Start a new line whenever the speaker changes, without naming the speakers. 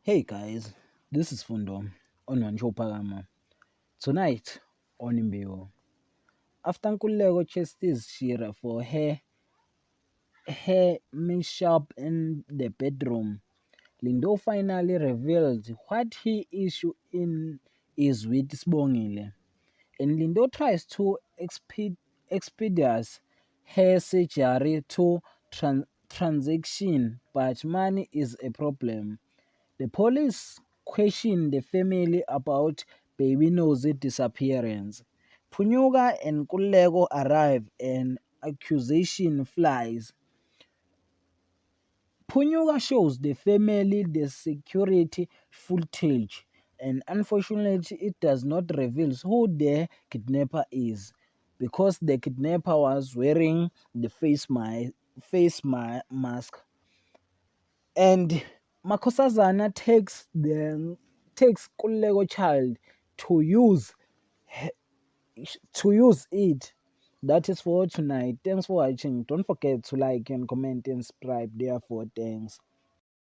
Hey guys, this is Fundo on Wanchopagama. Tonight on Imbewu. After Nkululeko chases Shira for her mishap in the bedroom, Lindo finally reveals what he issue in is with Sbongile. And Lindo tries to expedite her surgery to transaction, but money is a problem. The police question the family about baby Nozi disappearance. Punyuga and Kulego arrive and accusation flies. Punyuga shows the family the security footage and unfortunately it does not reveal who the kidnapper is because the kidnapper was wearing the mask. And Makhosazane takes Kulego child to use it. That is for tonight. Thanks for watching. Don't forget to like and comment and subscribe. Therefore, thanks.